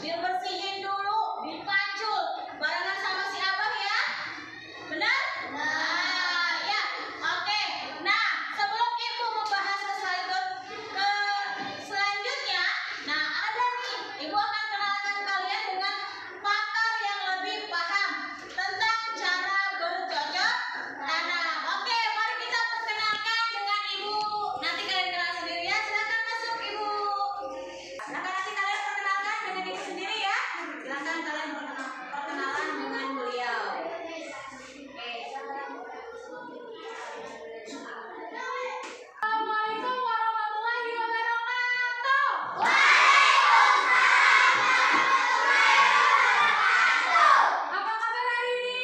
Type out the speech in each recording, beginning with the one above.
dibersihin dulu, dipacul barengan sama si Abah ya. Benar? Nah, ya. Oke. Nah, sebelum Ibu membahas ke selanjutnya, nah ada nih, Ibu akan kenalkan kalian dengan pakar yang lebih paham tentang cara bercocok tanam. Oke, mari kita perkenalkan dengan Ibu. Nanti kalian kenal sendiri ya. Silakan masuk Ibu. Silakan nanti kalian perkenalkan dengan Ibu sendiri ya. Silakan kalian perkenalan dengan beliau. Assalamualaikum warahmatullahi wabarakatuh. Apa kabar hari ini?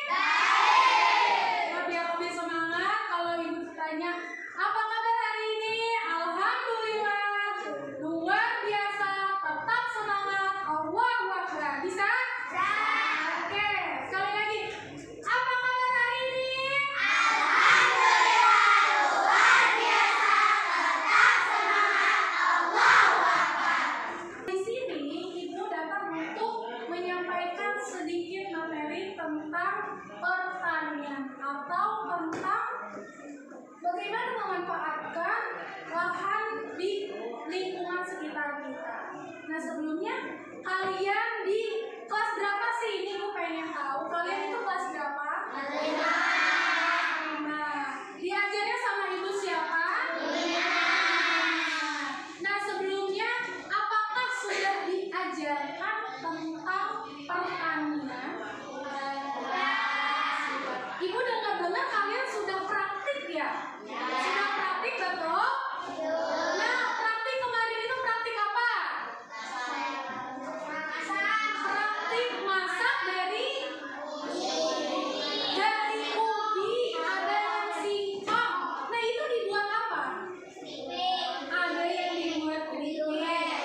Baik. Biar lebih semangat, kalau Ibu tanya, apa kabar hari ini? Alhamdulillah, luar biasa, tetap semangat. Allahu Akbar. Bisa? Oke, sekali lagi. Apa kabar hari ini? Di sini Ibu datang untuk menyampaikan sedikit materi tentang pertanian atau tentang bagaimana memanfaatkan lahan di lingkungan sekitar kita. Nah, sebelumnya kalian di kelas berapa sih? Ini Ibu pengen tahu. Kalian itu kelas berapa? Nah, diajarnya sama Ibu siapa? Nah, sebelumnya apakah sudah diajarkan tentang pertanian? Ibu dengar-dengar kalian sudah praktik ya? Sudah praktik betul? Nah, praktik kemarin itu praktik apa? Praktik masak dari ubi, ada yang singkong. Nah, itu dibuat apa? Ada yang dibuat kriket,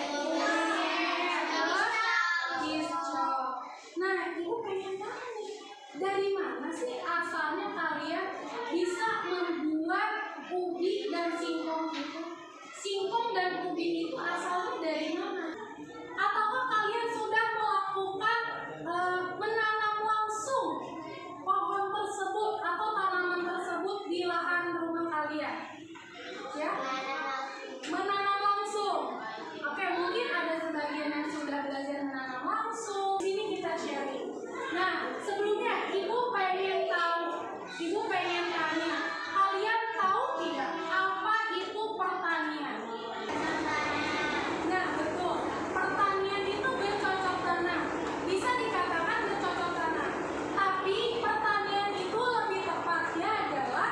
kiscok. Nah, Ibu pengen tahu nih, dari mana sih asalnya kalian bisa membuat ubi dan singkong itu? Singkong dan ubi itu asalnya dari mana? Ataukah kalian sudah melakukan menanam langsung pohon tersebut atau tanaman tersebut di lahan rumah kalian? Ya, menanam langsung. Oke, mungkin ada sebagian yang sudah belajar menanam langsung. Sini kita sharing. Nah, sebelumnya Ibu pengen tanya, kalian tahu tidak apa itu pertanian? Nah, betul. Pertanian itu bercocok tanam. Bisa dikatakan bercocok tanam. Tapi pertanian itu lebih tepatnya adalah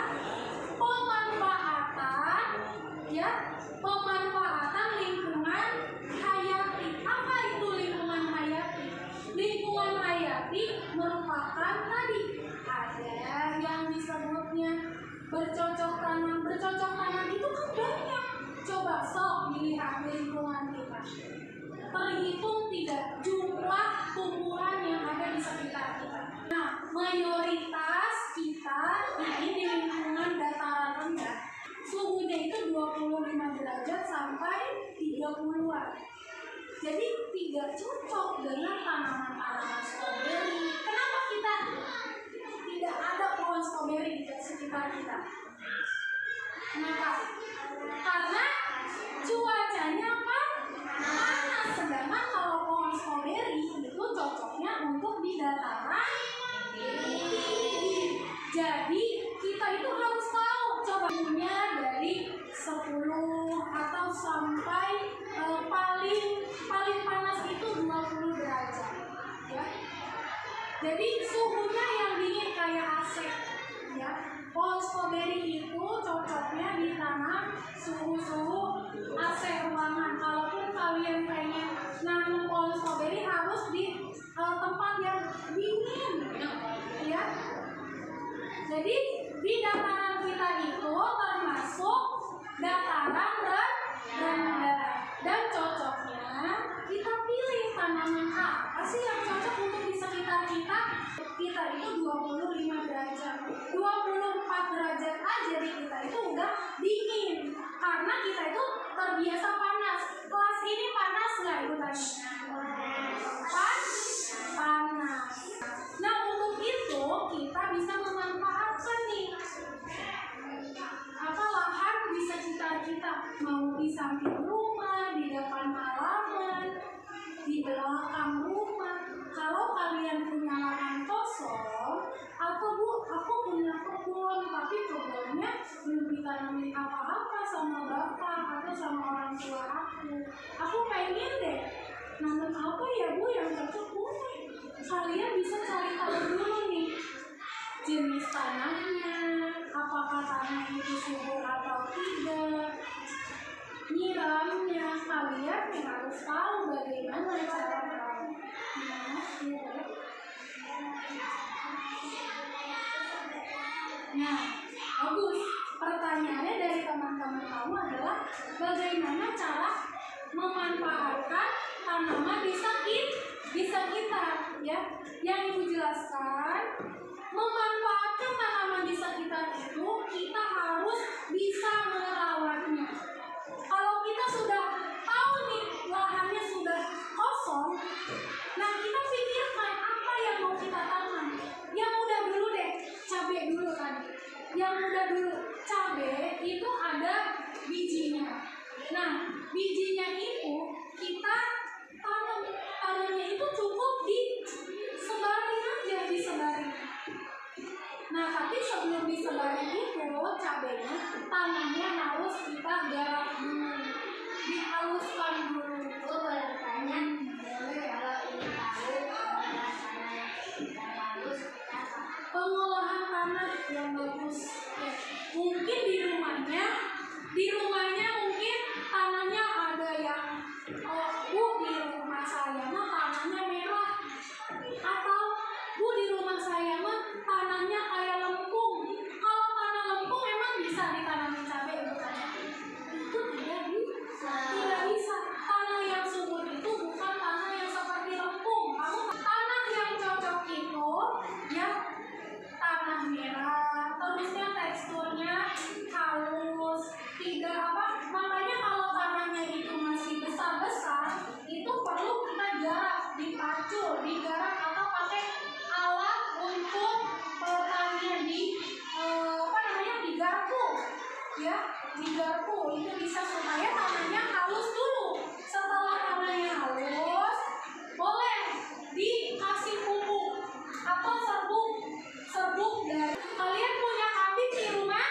pemanfaatan lingkungan hayati. Apa itu lingkungan hayati? Lingkungan hayati merupakan tadi ada yang disebutnya bercocok tanam. Bercocok tanam itu kan banyak. Coba sok dilihat lingkungan kita. Terhitung tidak jumlah tumbuhan yang ada di sekitar kita. Nah, mayoritas kita ini di lingkungan dataran rendah. Suhunya itu 25 derajat sampai 30-an. Jadi tidak cocok dengan tanaman-tanaman stroberi. Kenapa kita tidak ada pohon stroberi di sekitar kita? Kenapa? Karena cuacanya panas. Sedangkan kalau pohon stroberi itu cocoknya untuk di dataran tinggi. Jadi kita itu harus tahu cobanya dari 10 atau sampai paling panas itu 20 derajat. Ya. Jadi suhunya yang dingin kayak AC. Ya. Pohon stroberi itu cocoknya ditanam suhu-suhu AC ruangan. Kalaupun kalian pengen nanam pohon stroberi harus di tempat yang dingin. Ya. Jadi di dataran kita itu termasuk dataran rendah. Dan cocoknya kita pilih tanaman apa sih yang cocok untuk di sekitar kita. Kita itu 25 derajat, 24 derajat aja di kita itu udah dingin. Karena kita itu terbiasa panas. Kelas ini panas nggak Ibu tanya? tanamin apa-apa sama bapak atau sama orang tua aku pengen deh nanam apa ya Bu yang cocok Bu. Kalian bisa cari tahu dulu nih jenis tanahnya, apakah tanah itu subur atau tidak, nyiramnya. Kalian harus tahu bagaimana cara merawatnya. Nah, bagus. Pertanyaannya dari teman-teman kamu adalah bagaimana cara memanfaatkan tanaman di sekitar, ya. Yang Ibu jelaskan, memanfaatkan tanaman di sekitar itu kita harus bisa merawatnya. Kalau kita sudah tahu nih lahannya sudah kosong, nah kita pikirkan apa yang mau kita tanam. Yang mudah dulu deh, cabai dulu tadi. Yang mudah dulu, cabai itu ada bijinya. Nah, bijinya itu kita tanamnya itu cukup disebarin aja, disebarin. Nah, tapi sebelum disebarin itu cabainya, tanahnya harus kita garap dulu, dihaluskan dulu. Boleh bertanya, boleh kalau ingin tahu pengolahan tanah yang tidak bagus seperti apa? Pengolahan tanah yang bagus, ya. Mungkin di rumahnya mungkin tanahnya ada yang Bu di rumah saya mah tanahnya merah, atau Bu di rumah saya mah tanahnya kayak lempung. Kalau tanah lempung emang bisa ditanamin cabai bukan? Itu tidak bisa. Tanah yang subur itu bukan tanah yang seperti lempung. Tanah yang cocok itu ya tanah merah, terusnya teksturnya halus, tidak apa. Makanya kalau tanahnya itu masih besar-besar, itu perlu kita garap, digarap atau pakai alat untuk pertanian digarpu, ya, digarpu. Itu bisa supaya tanahnya halus dulu. Setelah tanahnya halus, boleh dikasih pupuk atau serbuk dari. Kalian punya kambing di rumah?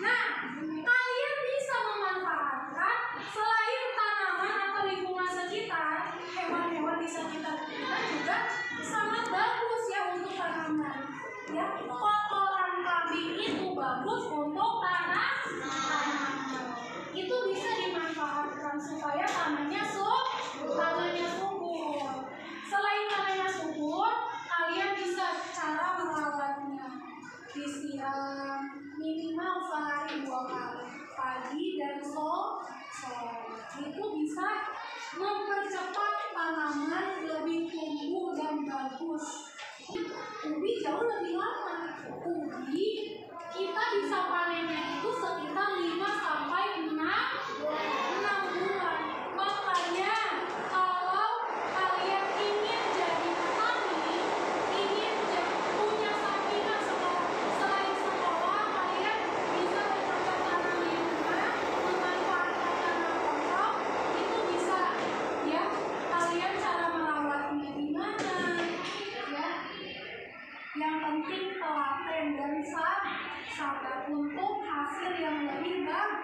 Nah, kalian bisa memanfaatkan selain tanaman atau lingkungan sekitar, hewan-hewan di sekitar kita juga sangat bagus ya untuk tanaman. Ya, kotoran kambing itu bagus untuk tanaman. Itu bisa dimanfaatkan supaya tanahnya subur. Selain tanahnya subur, kalian bisa cara merawatnya. Disiram minimal sehari 2 kali, pagi dan sore. Itu bisa mempercepat tanaman lebih tumbuh dan bagus. Ubi jauh lebih lama. Ubi kita bisa panennya itu sekitar 5 sampai 6 bulan. Makanya kalau kalian ingin jadi petani, ingin punya sampingan selain sekolah, kalian bisa bercocok tanam di rumah, memanfaatkan tanah kosong, itu bisa ya. Kalian cara merawatnya gimana? Ya. Yang penting telaten dan sabar untuk hasil yang lebih bagus.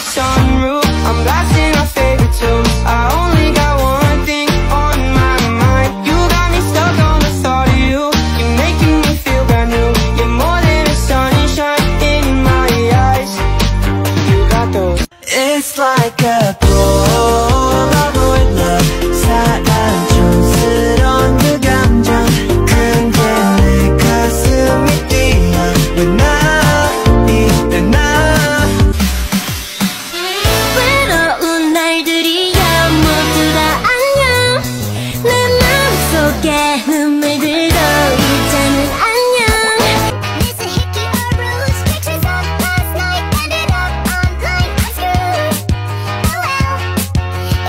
sunroof, I'm blasting our favorite tunes. I only got one thing on my mind. You got me stuck on the thought of you. You're making me feel brand new. You're more than a sunshine in my eyes. You got those. It's like a Polaroid love. 사랑 촌스러운 그 감정. 근데 내 가슴이 뛰어. 왜 나이 나 외로운 날들이야 모두 다 안녕. 내 마음속에 눈물들도 이제는 안녕. Missing hickey or roots, pictures of last night ended up online. I'm screwed. Oh well,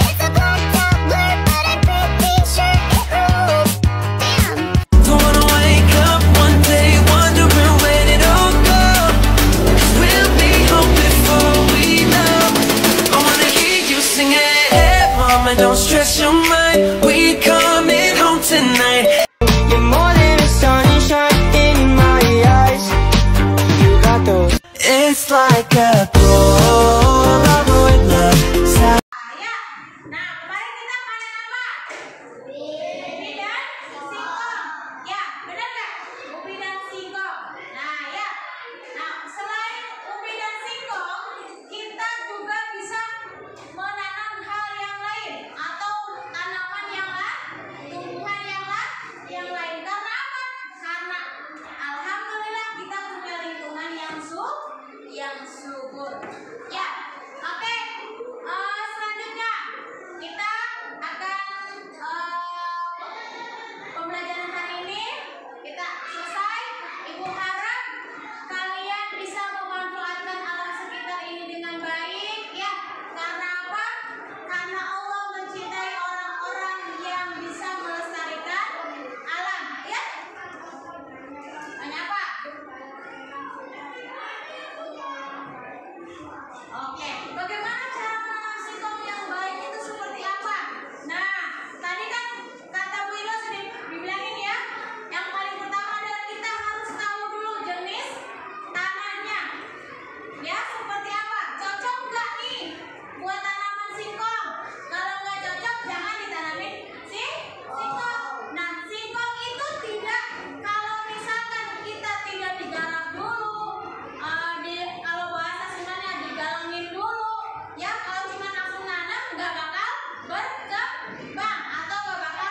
it's a blacked out blur, but I'm pretty sure it rules. Damn. Don't wanna wake up one day wondering where it all go. 'Cause we'll be home before we know. I wanna hear you sing it. Hey mama, don't stress your mind. We coming home tonight. You're more than a sunshine in my eyes. You got those. It's like a Polaroid love. Ayah. Nah, kemarin kita panen apa? Ubi dan singkong. Ya, benar nggak? Ubi dan singkong. Nah, ya. Nah, selain ubi dan singkong, kita juga bisa menanam hal yang lain atau tanaman yang lain, tumbuhan yang lain. Karena apa? Karena alhamdulillah kita punya lingkungan yang subur. Ya, oke. Selanjutnya kita akan pembelajaran hari ini kita selesai. Ibu harap kalian bisa memanfaatkan alam sekitar ini dengan baik, ya. Karena apa? Karena Allah mencintai orang-orang yang bisa melestarikan alam, ya. Tanya apa? Oke, bagaimana cara menanam singkong yang baik itu seperti apa? Nah, tadi kan kata Bu Ilo sudah dibilangin ya. Yang paling pertama adalah kita harus tahu dulu jenis tanahnya. Ya, seperti apa? Cocok nggak nih buat tanaman singkong? Kalau nggak cocok, jangan ditanamin singkong. Nah, singkong itu tidak, kalau misalkan kita tidak digarap dulu, kalau bahasa Sundanya digalangin dulu, ya. Kalau cuma langsung nanam nggak bakal berkembang atau nggak bakal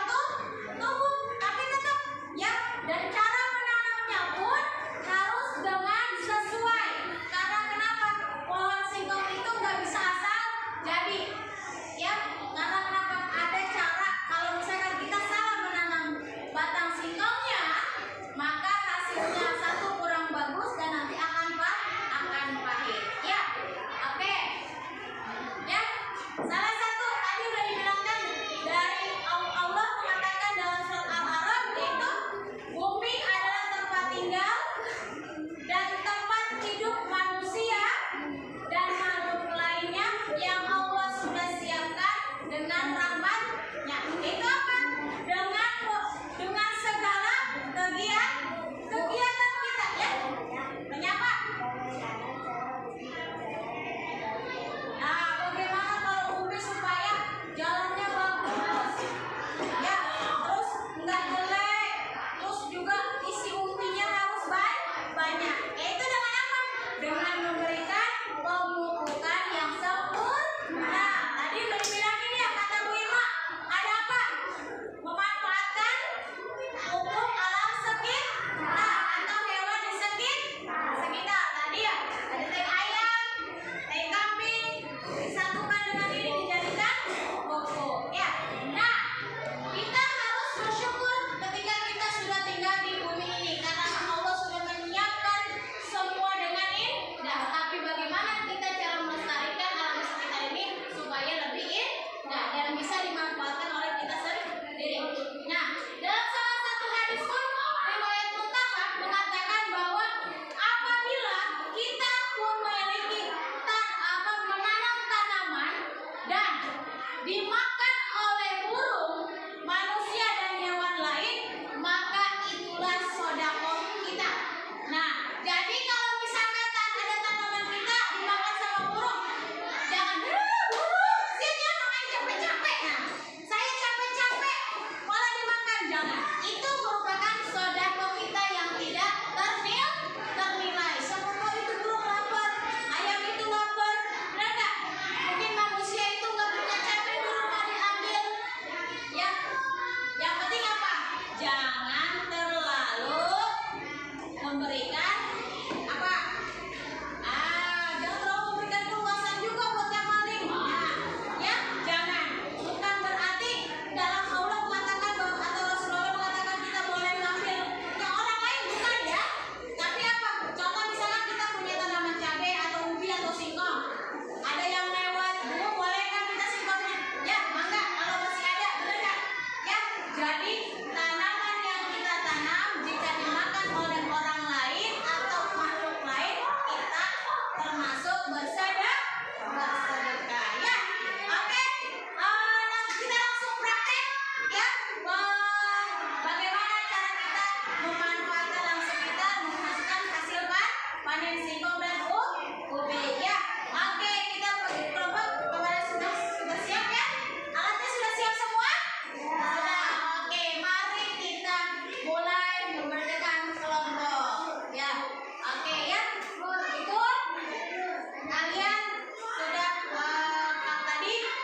tumbuh. Tapi tetap, ya. Dan cara menanamnya pun harus dengan sesuai. Karena kenapa? Pohon singkong itu nggak bisa asal jadi, ya. Karena kenapa? Ada cara. Kalau misalkan kita salah menanam batang singkongnya, maka hasilnya satu kurang bagus dan nanti akan pahit, ya. Oke, ya. Salah satu tadi udah dibilangkan dari Allah mengatakan dalam surat Al-A'raf, yaitu bumi adalah tempat tinggal dan tempat hidup manusia dan makhluk lainnya yang Allah sudah siapkan dengan rahmatnya. Itu apa? Dengan segala kegiatan kita, ya. Menyapa. Nah, bagaimana kalau ubi supaya jalannya bagus, ya, terus nggak jelek, terus juga isi umbinya harus banyak. Yaitu dengan apa? Dengan memberikan pemupukan yang sempurna. Tadi udah dibilangin ya kata Bu Irma. Ada apa? Memanfaatkan pupuk alam sekitar atau hewan di sekitar. Tadi ya, ada teh ayam, teh kambing, disatukan dengan ini dijadikan pupuk, ya. Nah, kita harus bersyukur ketika kita sudah tinggal di bumi ini karena Allah sudah menyiapkan semua dengan indah. Tapi bagaimana kita cara melestarikan alam sekitar ini supaya lebih indah dan bisa dimanfaatkan oleh kita sendiri. Nah, dalam salah satu hadis pun riwayat Muttafaq mengatakan bahwa apabila kita pun memiliki menanam tanaman dan dimakan oleh burung, manusia dan hewan lain, maka itulah sedekah kita. Nah, jadi kalau misalkan ada tanaman kita dimakan sama burung,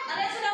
Kalian sudah